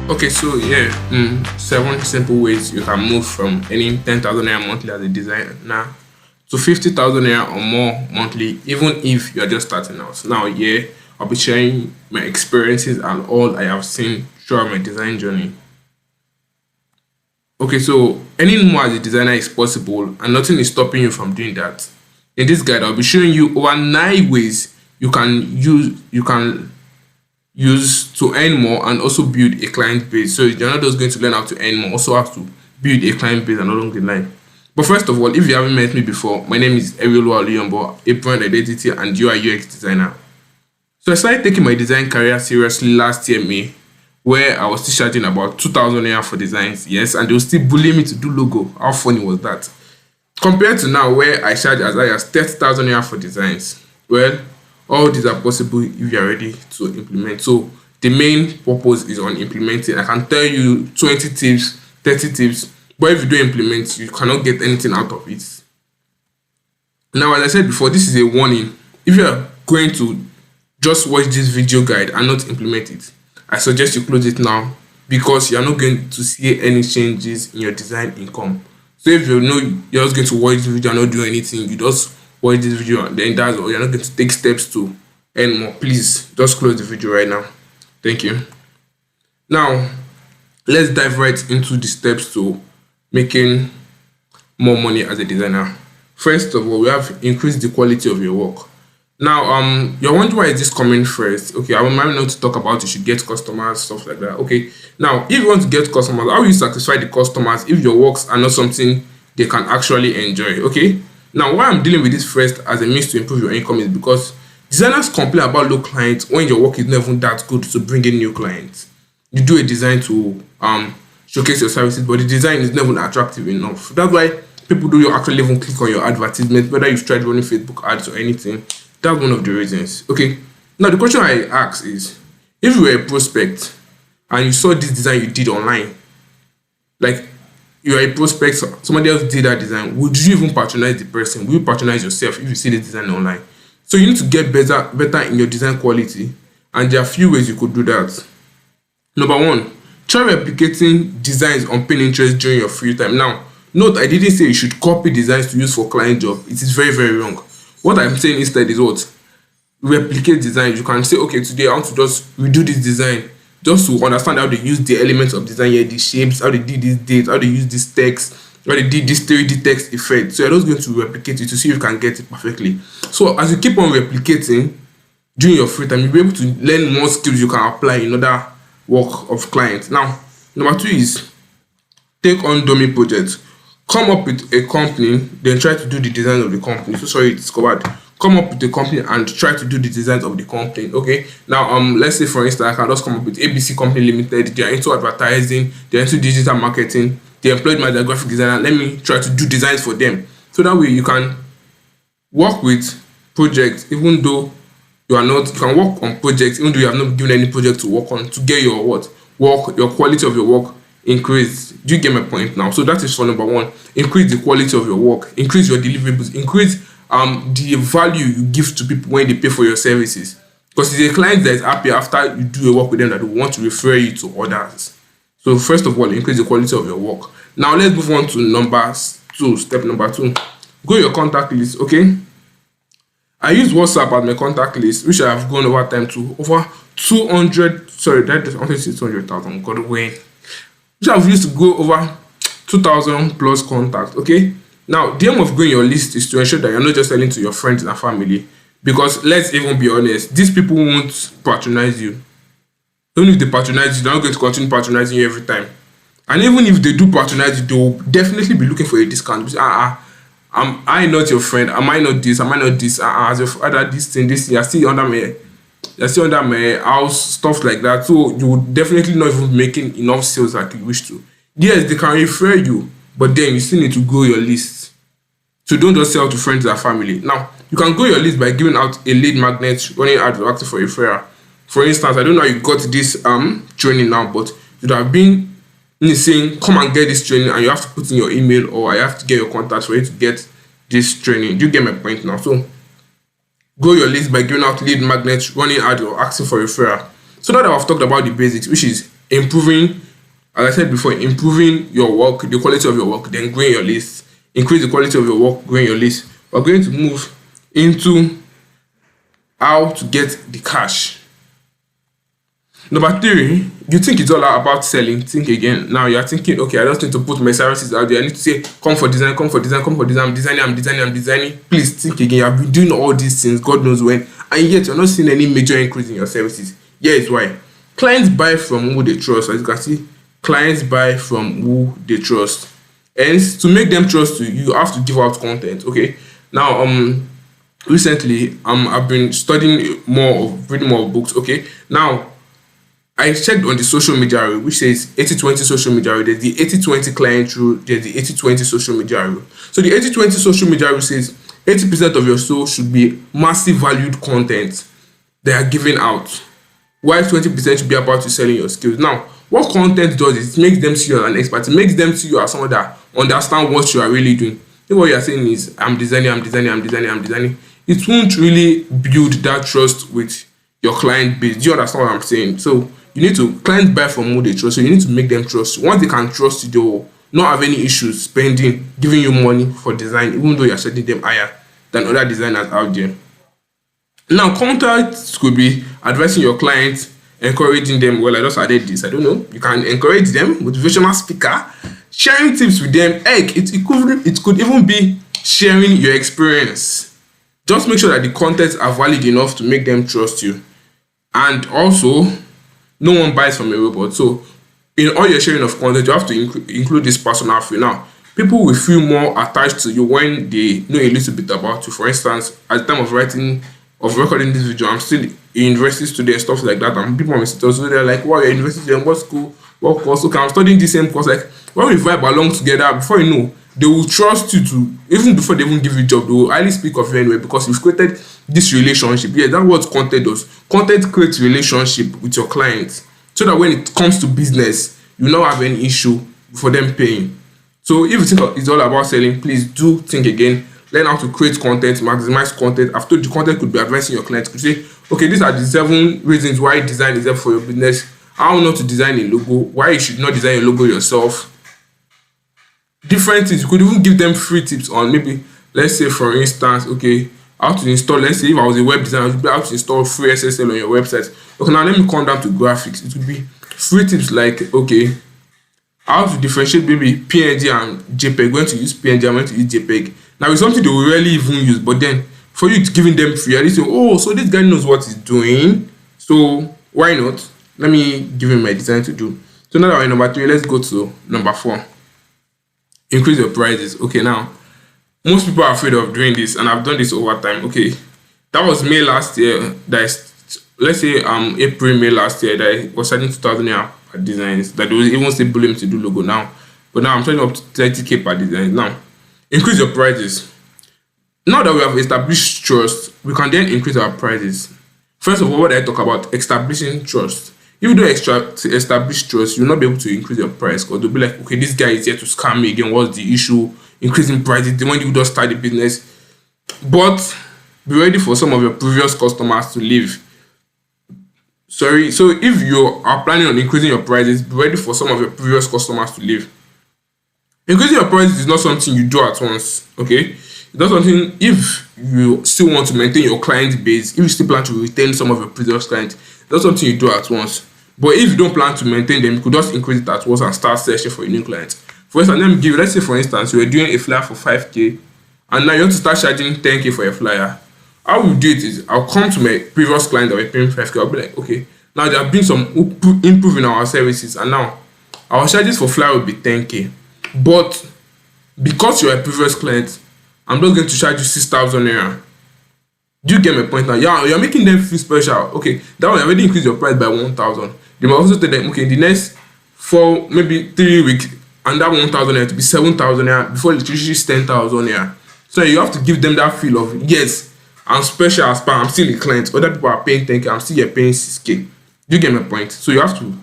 Okay, so yeah, seven simple ways you can move from earning 10,000 naira monthly as a designer to 50,000 naira or more monthly, even if you're just starting out. Now, yeah, I'll be sharing my experiences and all I have seen throughout my design journey. Okay, so earning more as a designer is possible, and nothing is stopping you from doing that. In this guide, I'll be showing you over 9 ways you can use to earn more and also build a client base. So you're not just going to learn how to earn more, also have to build a client base and along the line. But first of all, if you haven't met me before, my name is Erioluwa Oluyombo, a brand identity and UI UX designer. So I started taking my design career seriously last year, May, where I was still charging about 2,000 naira for designs. Yes, and they will still bully me to do logo. How funny was that? Compared to now, where I charge as high as 30,000 naira for designs. Well, all these are possible if you are ready to implement. So the main purpose is on implementing. I can tell you 20 tips, 30 tips, but if you don't implement, you cannot get anything out of it. Now, as I said before, this is a warning. If you are going to just watch this video guide and not implement it, I suggest you close it now, because you are not going to see any changes in your design income. So if you know you're just going to watch this video and not do anything, you just watch this video and then that's all. You're not going to take steps to earn more. Please just close the video right now. Thank you. Now, let's dive right into the steps to making more money as a designer. First of all, we have increased the quality of your work. Now, you're wondering why is this coming first? Okay, I might not to talk about you should get customers, stuff like that. Okay, now if you want to get customers, how will you satisfy the customers if your works are not something they can actually enjoy? Okay, now why I'm dealing with this first as a means to improve your income is because designers complain about low clients when your work is not even that good to bring in new clients. You do a design to showcase your services, but the design is never attractive enough. That's why people do actually even click on your advertisement, whether you've tried running Facebook ads or anything. That's one of the reasons. Okay. Now the question I ask is, if you were a prospect and you saw this design you did online, like you are a prospect, somebody else did that design, would you even patronize the person? Will you patronize yourself if you see the design online? So you need to get better in your design quality, and there are a few ways you could do that. Number one, try replicating designs on Pinterest during your free time. Now, note I didn't say you should copy designs to use for client job. It is very, very wrong. What I'm saying instead is what? Replicate designs. You can say, okay, today I want to just redo this design just to understand how they use the elements of design here, the shapes, how they did this date, how they use this text, how they did this 3D text effect. So you're just going to replicate it to see if you can get it perfectly. So as you keep on replicating during your free time, you'll be able to learn more skills you can apply in other work of clients. Now, number two is take on dummy projects. Come up with a company, then try to do the design of the company. So sorry, it's covered. Come up with a company and try to do the designs of the company. Okay. Now, let's say for instance, I can just come up with ABC Company Limited. They are into advertising, they're into digital marketing. They employed my graphic designer. Let me try to do designs for them. So that way you can work with projects, even though you are not. You can work on projects, even though you have not given any project to work on, to get your your quality of your work increase. Do you get my point now? So that is for number one. Increase the quality of your work, increase your deliverables, increase the value you give to people when they pay for your services. Because it's a client that is happy after you do a work with them that will want to refer you to others. So first of all, increase the quality of your work. Now let's move on to step number two. Grow your contact list. Okay. I use WhatsApp as my contact list, which I have gone over time to over 200. Sorry, that is only 600,000. God, when which I've used to go over 2,000 plus contacts. Okay. Now, the aim of growing your list is to ensure that you're not just selling to your friends and family. Because let's even be honest, these people won't patronize you. Even if they patronize you, they're not going to continue patronizing you every time. And even if they do patronize you, they'll definitely be looking for a discount. Because, am I not your friend? Am I not this? Am I not this? As your father, this thing, you're still under my house, stuff like that. So you would definitely not even making enough sales like you wish to. Yes, they can refer you, but then you still need to grow your list. So don't just sell to friends and family. Now, you can grow your list by giving out a lead magnet, running ads or acting for a referral. For instance, I don't know how you got this training now, but you have been saying, come and get this training, and you have to put in your email or I have to get your contacts for you to get this training. Do you get my point now? So grow your list by giving out lead magnets, running ads or asking for referral. So now that I've talked about the basics, which is improving, as I said before, improving your work, the quality of your work, then growing your list. Increase the quality of your work, growing your list. We're going to move into how to get the cash. Number three, you think it's all about selling. Think again. Now you're thinking, okay, I just need to put my services out there. I need to say, come for design, come for design, come for design. I'm designing. Please think again. You've been doing all these things, God knows when, and yet you're not seeing any major increase in your services. Here's why. Clients buy from who they trust. As you can see, clients buy from who they trust. And to make them trust you, you have to give out content. Okay. Now, recently, I've been studying reading more books. Okay. Now, I checked on the social media rule, which says 80-20 social media rule. There's the 80-20 client rule, there's the 80-20 social media rule. So the 80-20 social media rule says 80% of your show should be massive valued content they are giving out, while 20% should be about you selling your skills. Now, what content does is it makes them see you as an expert. It makes them see you as someone that understand what you are really doing. If what you are saying is, I'm designing. It won't really build that trust with your client base. Do you understand what I'm saying? So you need to, clients buy from who they trust, so you need to make them trust you. Once they can trust you, they will not have any issues spending, giving you money for design, even though you're setting them higher than other designers out there. Now, contacts could be advising your clients, encouraging them. Well, I just added this. I don't know. You can encourage them, motivational speaker, sharing tips with them. Heck, it could even be sharing your experience. Just make sure that the contents are valid enough to make them trust you. And also, no one buys from a robot. So, in all your sharing of content, you have to include this personal feel. Now, people will feel more attached to you when they know a little bit about you. For instance, at the time of recording this video, I'm still in university student, stuff like that, and people are so they're like, wow, you're university student, what school, what course? Okay, I'm studying the same course. Like, when we vibe along together, before you know, they will trust you to, even before they even give you a job, they will highly speak of you anyway, because you've created this relationship. Yeah, that's what content does. Content creates relationship with your clients, so that when it comes to business, you don't have any issue for them paying. So if you think it's all about selling, please do think again. Learn how to create content, maximize content. After the content could be advising your clients. Could say, okay, these are the 7 reasons why design is helpful for your business. How not to design a logo, why you should not design a logo yourself. Different things. You could even give them free tips on, maybe, let's say for instance, okay, how to install, let's say if I was a web designer, I would be how to install free SSL on your website. Okay, now let me come down to graphics. It would be free tips like, okay, how to differentiate maybe PNG and JPEG, when to use PNG and when to use JPEG. Now it's something they will rarely even use, but then for you giving them free, they say, oh, so this guy knows what he's doing, so why not? Let me give him my design to do. So now that we're in number 3, let's go to number 4. Increase your prices. Okay, now most people are afraid of doing this, and I've done this over time. Okay, that was May last year. Let's say April, May last year that I was selling 2,000 naira per designs. That they was even still bullying me to do logo now, but now I'm selling up to 30k per design. Now, increase your prices. Now that we have established trust, we can then increase our prices. First of all, what I talk about, establishing trust. If you don't establish trust, you'll not be able to increase your price, because they'll be like, okay, this guy is here to scam me again. What's the issue? Increasing prices when you just start the business. But be ready for some of your previous customers to leave. Sorry, so if you are planning on increasing your prices, be ready for some of your previous customers to leave. Increasing your prices is not something you do at once, okay? It's not something, if you still want to maintain your client base, if you still plan to retain some of your previous clients, it's not something you do at once. But if you don't plan to maintain them, you could just increase it at once and start searching for a new client. For instance, let's say for instance, you were doing a flyer for 5k, and now you want to start charging 10k for a flyer. How we do it is, I'll come to my previous client that were paying 5k, I'll be like, okay, now there have been some improving our services, and now our charges for flyer will be 10k. But because you're a previous client, I'm not going to charge you 6,000 naira. Do you get my point now? Yeah, you're making them feel special. Okay, that one, you already increased your price by 1,000. They might also tell them, okay, in the next 4, maybe 3 weeks, and that 1,000 naira to be 7,000 naira before it reaches 10,000 naira. So you have to give them that feel of, yes, I'm special as far, I'm still a client. Other people are paying 10k, I'm still here paying 6k. Do you get my point? So you have to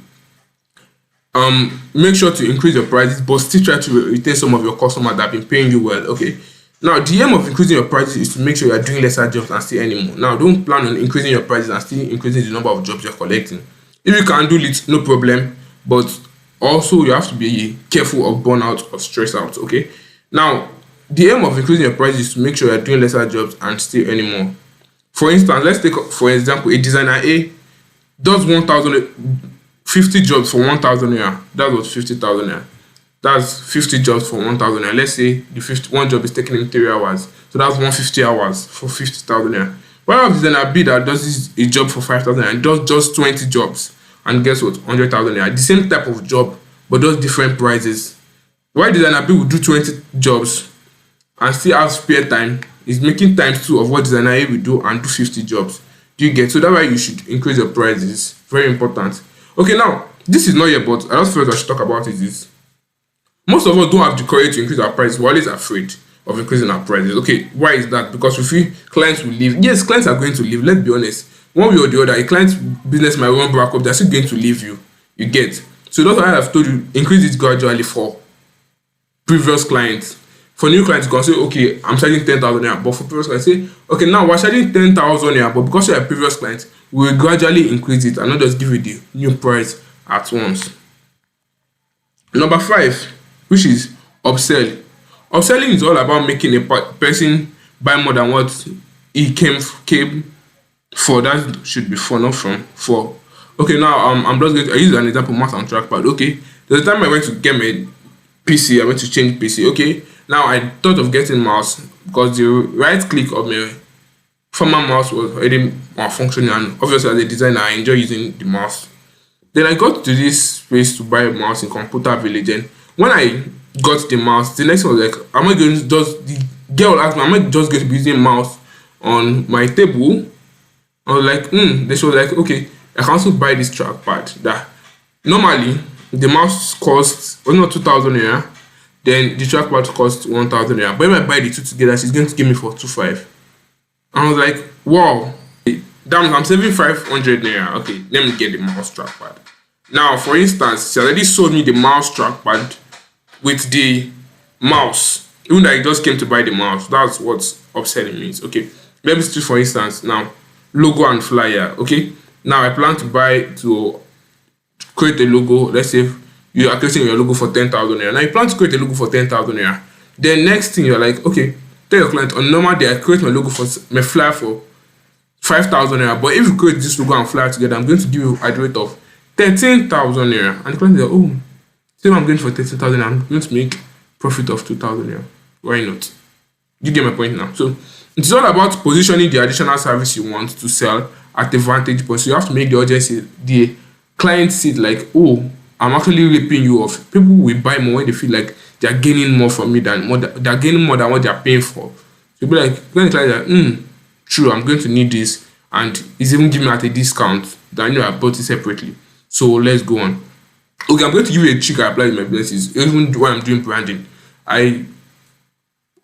make sure to increase your prices, but still try to retain some of your customers that have been paying you well. Okay. Now, the aim of increasing your prices is to make sure you are doing lesser jobs and still earning more. Now, don't plan on increasing your prices and still increasing the number of jobs you're collecting. If you can do it, no problem. but also you have to be careful of burnout or stress out. Okay. Now, the aim of increasing your price is to make sure you're doing lesser jobs and still earning more. For instance, let's take for example a designer A does 1,050 jobs for 1,000 naira. That's what 50,000 naira. That's 50 jobs for 1,000 naira. Let's say the 51 job is taking him 3 hours, so that's 150 hours for 50,000 naira. While designer B that does a job for 5,000 naira does just 20 jobs, and guess what, 100,000 naira. The same type of job, but does different prices. Why designer B will do 20 jobs and still have spare time is making times two of what designer A will do and do 50 jobs. Do you get? So that's why you should increase your prices. Very important. Okay, now this is not yet, but I just felt I should talk about it. Is most of us don't have the courage to increase our prices. We're always afraid of increasing our prices. Okay, why is that? Because we feel clients will leave. Yes, clients are going to leave. Let's be honest. One way or the other, a client's business might run back up. They're still going to leave you. You get? So that's why I've told you increase it gradually for previous clients. For new clients, you can say, okay, I'm charging 10,000 naira. But for previous clients, say, okay, now we're charging 10,000 naira, but because you're a previous client, we will gradually increase it and not just give you the new price at once. Number 5, which is upsell. Upselling is all about making a person buy more than what he came for. That should be for, not from for. Okay, now I'm just going to use an example, mouse and trackpad. Okay, there's a time I went to get my PC. I went to change PC. Okay, now I thought of getting mouse because the right click of my former mouse was already malfunctioning, and obviously as a designer I enjoy using the mouse. Then I got to this place to buy a mouse in Computer Village, and when I got the mouse, the next one was like, am I going to just, the girl asked me, am I just going to be using mouse on my table? I was like, then she was like, okay, I can also buy this trackpad that normally the mouse costs 2,000 naira, then the trackpad costs 1,000 naira. But when I buy the two together, she's going to give me for 2,500. I was like, wow, damn, I'm saving 500 naira. Okay, let me get the mouse trackpad. Now, for instance, she already sold me the mouse trackpad with the mouse, even though I just came to buy the mouse. That's what upselling means. Okay, let me see, for instance, now logo and flyer. Okay, now I plan to create a logo. Let's say you are creating your logo for 10,000 naira. Now you plan to create a logo for 10,000 naira. Then next thing you're like, okay, tell your client on normal day I create my logo for my flyer for 5,000 naira. But if you create this logo and flyer together, I'm going to give you a rate of 13,000 naira. And the client is like, oh, say I'm going for 13,000, I'm going to make profit of 2,000 naira. Why not? You get my point now. So it's all about positioning the additional service you want to sell at a vantage point. So you have to make the audience, the client see it like, oh, I'm actually ripping you off. People will buy more when they feel like they're gaining more from me they're gaining more than what they're paying for. So be like, when the client is like, true, I'm going to need this, and it's even giving me at a discount that I bought it separately. So let's go on. Okay, I'm going to give you a trick I apply in my businesses. Even when I'm doing branding, I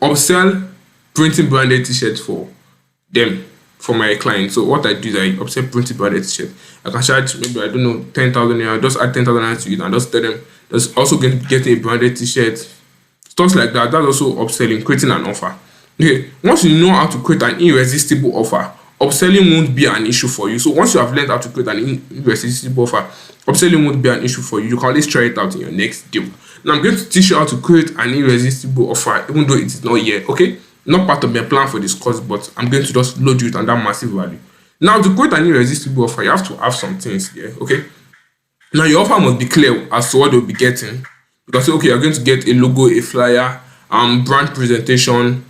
upsell printing branded t-shirts for them, for my clients. So what I do is I upsell printing branded t-shirt. I can charge maybe, I don't know, 10,000 naira. Just add 10,000 naira to it and just tell them there's also going to get a branded t-shirt. Stuff like that. That's also upselling, creating an offer. Okay, once you know how to create an irresistible offer, upselling won't be an issue for you. So once you have learned how to create an irresistible offer, upselling won't be an issue for you. You can always try it out in your next deal. Now I'm going to teach you how to create an irresistible offer, even though it is not yet, okay? Not part of my plan for this course, but I'm going to just load you with that massive value. Now, to create an irresistible offer, you have to have some things here, okay? Now, your offer must be clear as to what you'll be getting. You can say, okay, you're going to get a logo, a flyer, brand presentation,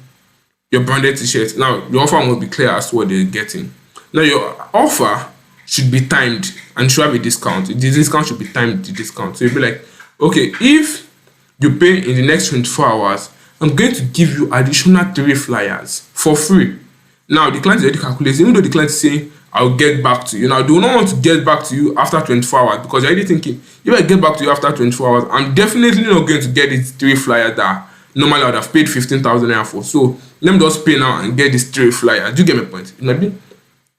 your branded t-shirt. Now, your offer must be clear as to what they're getting. Now, your offer should be timed and should have a discount. The discount should be timed, the discount. So you'll be like, okay, if you pay in the next 24 hours, I'm going to give you additional 3 flyers for free. Now, the client is already calculating, even though the client is saying, I'll get back to you. Now, they do not want to get back to you after 24 hours because you're already thinking, if I get back to you after 24 hours, I'm definitely not going to get these 3 flyers that normally I would have paid 15,000 naira for. So, let me just pay now and get these 3 flyers. Do you get my point? It might be,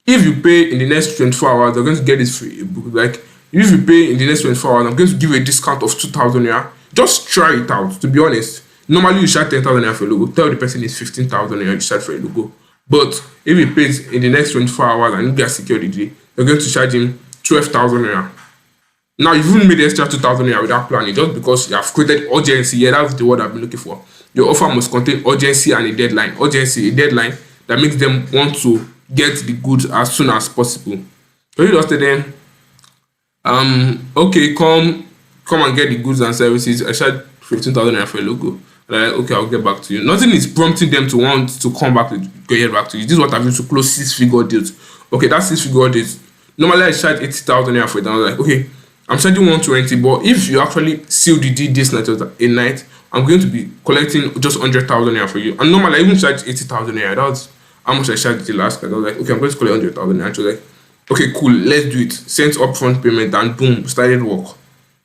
if you pay in the next 24 hours, you're going to get this free ebook. Like, if you pay in the next 24 hours, I'm going to give you a discount of 2,000 naira. Just try it out, to be honest. Normally, you charge 10,000 naira for a logo. Tell the person it's 15,000 naira you charge for a logo. But if he pays in the next 24 hours and you get secured the day, you're going to charge him 12,000 naira. Now you've even made extra 2,000 naira without planning just because you have created urgency. Yeah, that's the word I've been looking for. Your offer must contain urgency and a deadline. Urgency, a deadline that makes them want to get the goods as soon as possible. So you just tell them, okay, come and get the goods and services. I charge 15,000 naira for a logo. And like, okay, I'll get back to you. Nothing is prompting them to want to come back to get back to you. This is what I've used to close 6-figure deals. Okay, that's 6-figure deals. Normally I charge 80,000 naira for it. And I was like, okay, I'm charging 120, but if you actually seal the deal this night or a night, I'm going to be collecting just 100,000 naira for you. And normally I even charge 80,000 naira. That was how much I charged the last guy. I was like, okay, I'm going to collect 100,000 naira. So like, okay, cool, let's do it. Sent upfront payment and boom, started work.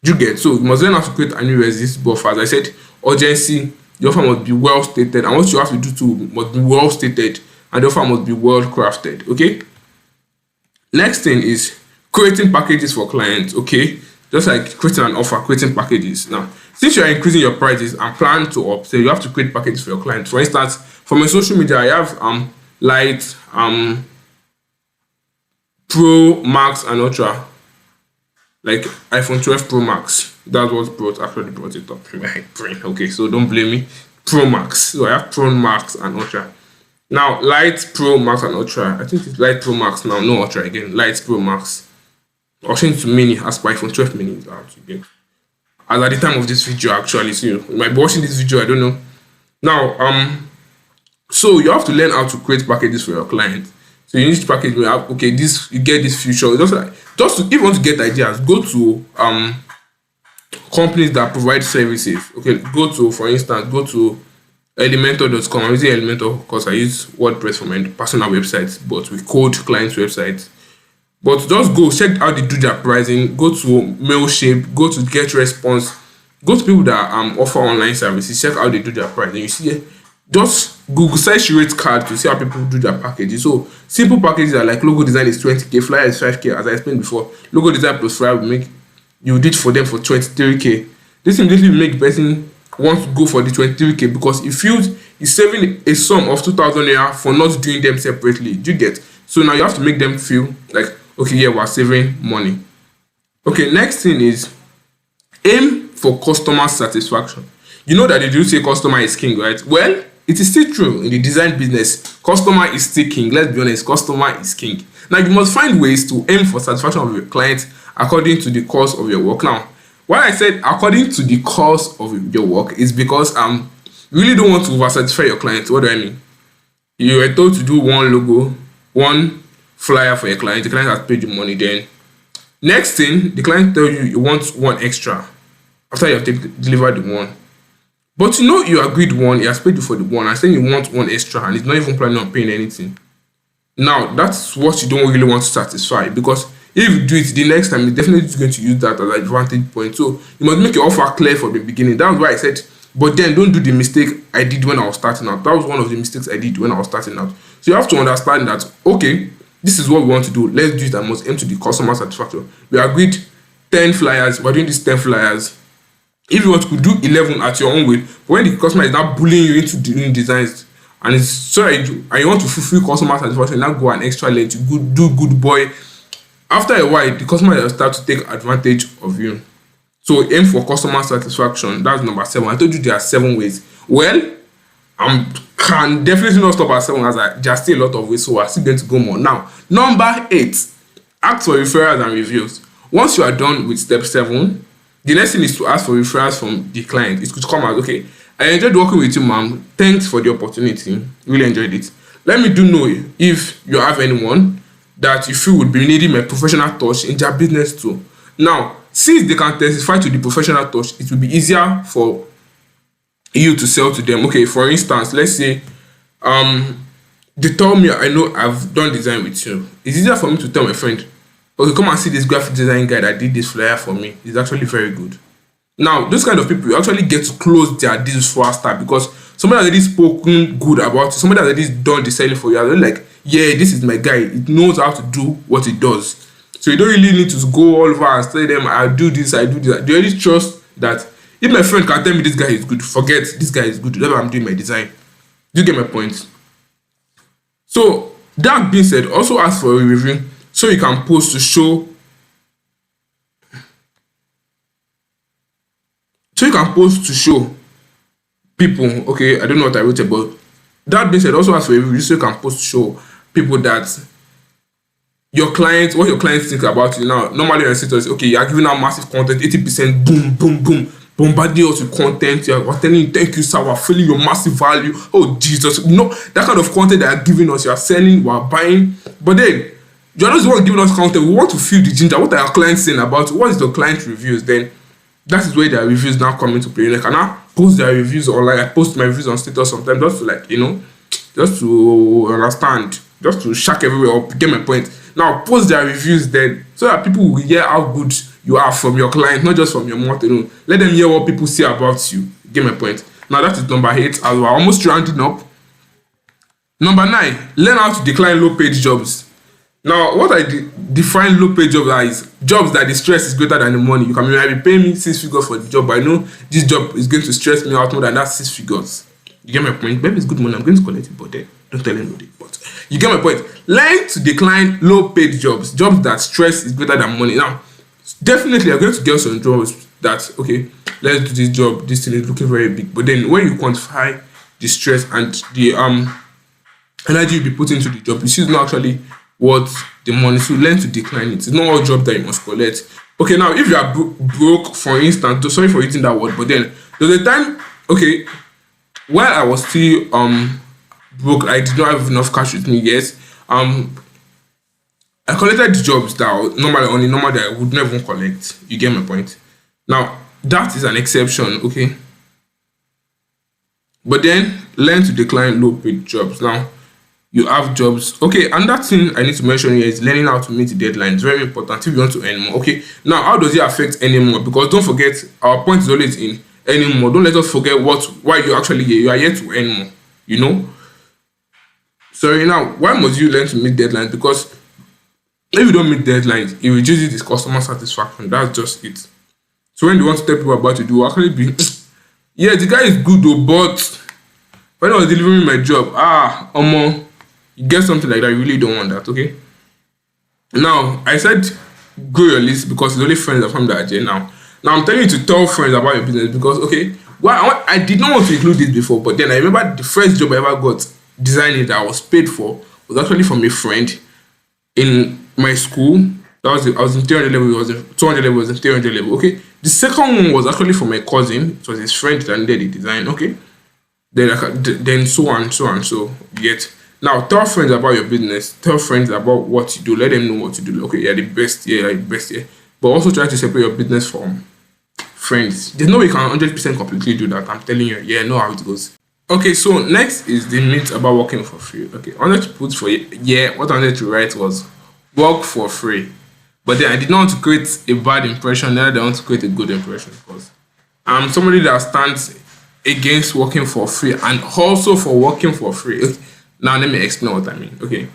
You get? So you must learn how to create and resist buffers. I said urgency, the offer must be well stated, and what you have to do too must be well stated, and the offer must be well crafted. Okay. Next thing is creating packages for clients. Okay, just like creating an offer, creating packages. Now, since you are increasing your prices and plan to upsell, you have to create packages for your clients. For instance, for my social media, I have Lite, Pro, Max, and Ultra. Like iPhone 12 Pro Max. That's what actually brought it up in my brain. Okay, so don't blame me. Pro Max. So I have Pro Max and Ultra. Now, Lite, Pro, Max, and Ultra. I think it's Lite Pro Max now, no Ultra again. Lite Pro Max. I'll change to Mini as per iPhone 12 Mini is out again. As at the time of this video, actually, so you might be watching this video, I don't know. Now, so you have to learn how to create packages for your client. So you need to package me up. Okay, this you get this feature. Just to, if you want to get ideas, go to companies that provide services. Okay, go to, for instance, go to Elementor.com. I'm using Elementor because I use WordPress for my personal website, but we code clients' websites. But just go check how they do their pricing. Go to Mailchimp. Go to GetResponse. Go to people that offer online services. Check how they do their pricing. You see, just Google search rate card to see how people do their packages. So simple packages are like logo design is 20k, flyer is 5k, as I explained before. Logo design plus flyer will make you did for them for 23k. This immediately make the person want to go for the 23k because it feels he's saving a sum of 2,000 naira for not doing them separately. Do you get? So now you have to make them feel like, okay, yeah, we're saving money. Okay, next thing is aim for customer satisfaction. You know that they do say customer is king, right? Well, it is still true in the design business. Customer is still king. Let's be honest, customer is king. Now, you must find ways to aim for satisfaction of your client according to the course of your work. Now, why I said according to the course of your work is because you really don't want to over satisfy your client. What do I mean? You were told to do one logo, one flyer for your client. The client has paid you money. Then next thing, the client tells you you want one extra after you have delivered the one. But you know you agreed one, he has paid you for the one, and saying you want one extra, and he's not even planning on paying anything. Now, that's what you don't really want to satisfy, because if you do it the next time, you're definitely going to use that as an advantage point. So you must make your offer clear from the beginning. That's why I said, but then don't do the mistake I did when I was starting out. That was one of the mistakes I did when I was starting out. So you have to understand that, okay, this is what we want to do. Let's do it and must aim to the customer satisfaction. We agreed 10 flyers, we're doing these 10 flyers. If you want to do 11 at your own way, but when the customer is now bullying you into doing designs, and it's sorry, and you want to fulfill customer satisfaction, now go an extra length to do good boy. After a while, the customer will start to take advantage of you. So aim for customer satisfaction. That's number 7. I told you there are 7 ways. Well, I can definitely not stop at 7 as I just still a lot of ways, so I'm still going to go more. Now, number 8, ask for referrals and reviews. Once you are done with step 7, the next thing is to ask for referrals from the client. It could come out, okay, I enjoyed working with you, ma'am. Thanks for the opportunity. Really enjoyed it. Let me do know if you have anyone that you feel would be needing my professional touch in their business too. Now, since they can testify to the professional touch, it will be easier for you to sell to them. Okay, for instance, let's say they tell me, I know I've done design with you. It's easier for me to tell my friend, okay, come and see this graphic design guy that did this flyer for me. It's actually very good. Now, those kind of people, you actually get to close their deals faster because somebody has already spoken good about it. Somebody has already done the selling for you. They're like, yeah, this is my guy. It knows how to do what it does. So you don't really need to go all over and tell them, I do this, I do that. They already trust that if my friend can tell me this guy is good, forget this guy is good. Whenever I'm doing my design. Do you get my point? So, that being said, also ask for a review so you can post to show So you can post to show people, okay, I don't know what I wrote about. That being said, also ask for a review so you can post to show people that your clients, what your clients think about you. Now, normally on status, okay, you are giving out massive content, 80%, boom, boom, boom, bombarding us with content. You are telling you, thank you, sir, we're feeling your massive value. Oh, Jesus. No, that kind of content that you are giving us, you are selling, we are buying. But then, you're not the one giving us content. We want to feel the ginger. What are your clients saying about it? What is the client reviews? Then, that is where their reviews now come into play. Like, I now post their reviews online. I post my reviews on status sometimes just to, like, just to understand, just to shack everywhere up, get my point. Now post their reviews then so that people will hear how good you are from your client, not just from your mouth alone. Let them hear what people say about you. Get my point. Now that is number 8 as we're almost rounding up. Number 9, learn how to decline low paid jobs. Now what I define low paid jobs as jobs that the stress is greater than the money. You can maybe pay me 6 figures for the job, but I know this job is going to stress me out more than that 6 figures. You get my point? Maybe it's good money, I'm going to collect it, but then don't tell anybody. But you get my point. Learn to decline low paid jobs that stress is greater than money. Now, definitely you're going to get some jobs that, okay, let's do this job, this thing is looking very big. But then when you quantify the stress and the energy you be put into the job, you see it's not actually worth the money. So learn to decline it. It's not all job that you must collect. Okay, now if you are broke, for instance, sorry for using that word, but then there's a time, okay, while I was still broke, I did not have enough cash with me. Yes, I collected jobs that normally on the normal that I would never collect. You get my point. Now that is an exception, okay. But then learn to decline low paid jobs. Now you have jobs. Okay, and that thing I need to mention here is learning how to meet the deadline. It's very important if you want to earn more. Okay, now how does it affect earning more? Because don't forget, our point is always in earning more. Don't let us forget why you actually here. You are here to earn more. You know. So now, why must you learn to meet deadlines? Because if you don't meet deadlines, it reduces this customer satisfaction. That's just it. So when you want to tell people about it, you will actually be, yeah, the guy is good though, but when I was delivering my job, you get something like that, you really don't want that, okay? Now, I said grow your list because it's only friends that form that now. Now, I'm telling you to tell friends about your business because, okay, well, I did not want to include this before, but then I remember the first job I ever got designing that I was paid for was actually from a friend in my school. I was in 300 level, it was in 200 level, it was in 300 level, okay? The second one was actually from my cousin. It was his friend that did the design, okay? Then so on, so yet. Now, tell friends about your business. Tell friends about what you do. Let them know what you do. Okay, you're the best, yeah, you're the best, yeah. But also try to separate your business from friends. There's no way you can 100% completely do that. I'm telling you, yeah, I know how it goes. Okay, so next is the myth about working for free. Okay, I wanted to put for what I wanted to write was work for free. But then I did not want to create a bad impression, neither I want to create a good impression because I'm somebody that stands against working for free and also for working for free. Okay. Now let me explain what I mean. Okay,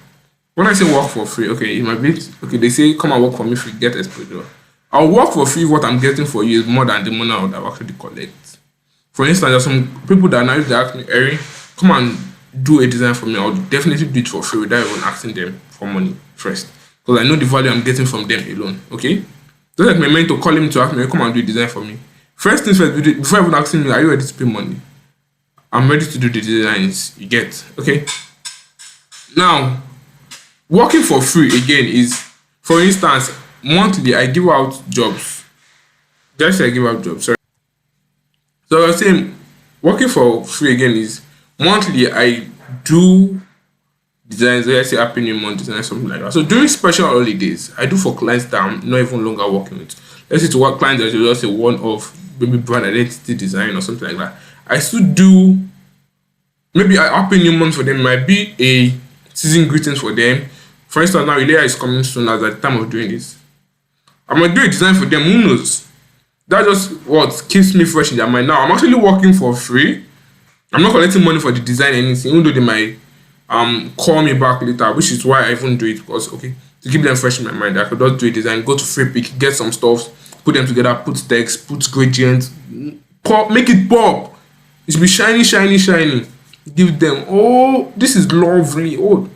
when I say work for free, okay, it might be okay. They say come and work for me if you get exposure. I'll work for free if what I'm getting for you is more than the money I would have actually collect. For instance, there's some people that now if they ask me, Erin, come and do a design for me, I'll definitely do it for free without even asking them for money first. Because I know the value I'm getting from them alone. Okay? Just like my mentor calling me to ask me, come and do a design for me. First things first, before even asking me, are you ready to pay money? I'm ready to do the designs you get. Okay? Now, working for free again is, for instance, monthly I give out jobs. Just I give out jobs, sorry. So I was saying, working for free again is monthly I do designs, let's say Happy New Month design, something like that. So during special holidays, I do for clients that I'm not even longer working with. Let's say to work clients that just a one-off, maybe brand identity design or something like that. I still do maybe a Happy New Month for them, might be a season greetings for them. For instance, now Ilea is coming soon as at the time of doing this. I'm gonna do a design for them, who knows? That's just what keeps me fresh in their mind. Now I'm actually working for free. I'm not collecting money for the design or anything, even though they might call me back later, which is why I even do it, because okay, to keep them fresh in my mind, I could just do a design, go to Freepik, get some stuff, put them together, put text, put gradients, pop, make it pop. It should be shiny, shiny, shiny. Give them, oh, this is lovely. Oh,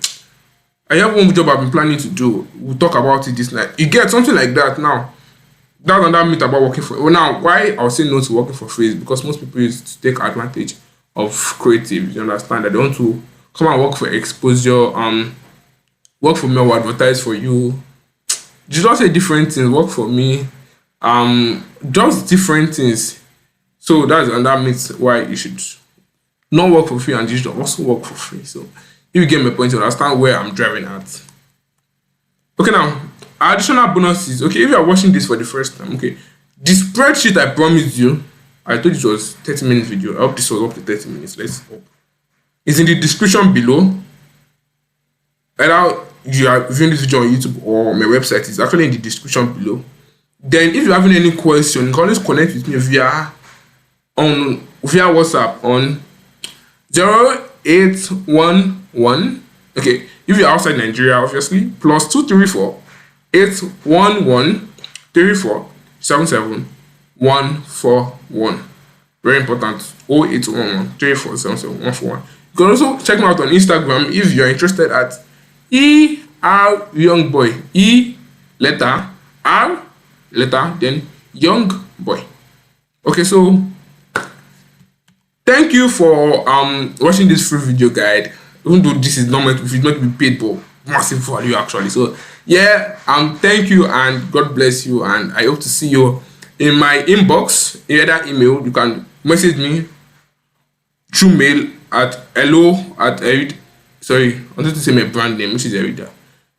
I have one job I've been planning to do. We'll talk about it this night. You get something like that now. that's another myth about working for. Well, now why I'll say no to working for free is because most people use to take advantage of creative. You understand that they want to come and work for exposure, work for me or advertise for you. Just not say different things, work for me, just different things. So that's another myth why you should not work for free and you should also work for free. So if you get my point, you understand where I'm driving at. Okay, now additional bonuses. Okay, if you are watching this for the first time, okay, the spreadsheet I promised you, I told you it was 30 minutes video. I hope this was up to 30 minutes. Let's hope. It's in the description below. Either you are viewing this video on YouTube or my website is actually in the description below. Then if you're having any question, you can always connect with me via WhatsApp on 0811. Okay, if you're outside Nigeria, obviously, plus 234 811 34 77 141. Very important. 0811 34 77 141. You can also check me out on Instagram if you're interested at ER Young Boy. E letter, R letter, then Young Boy. Okay, so thank you for watching this free video guide. Even though this is not meant to be paid, but massive value actually. So yeah, thank you and God bless you, and I hope to see you in my inbox. Either email, you can message me through mail at sorry, I wanted to say my brand name, which is Erida.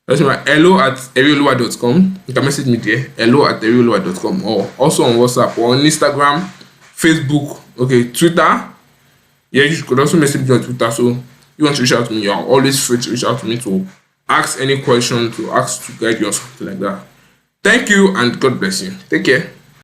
That's my hello@erioluwa.com. You can message me there, hello@erioluwa.com, or also on WhatsApp or on Instagram, Facebook, okay, Twitter. Yeah, you could also message me on Twitter. So you want to reach out to me, you're always free to reach out to me to ask any question, to ask to guide you or something like that. Thank you and God bless you. Take care.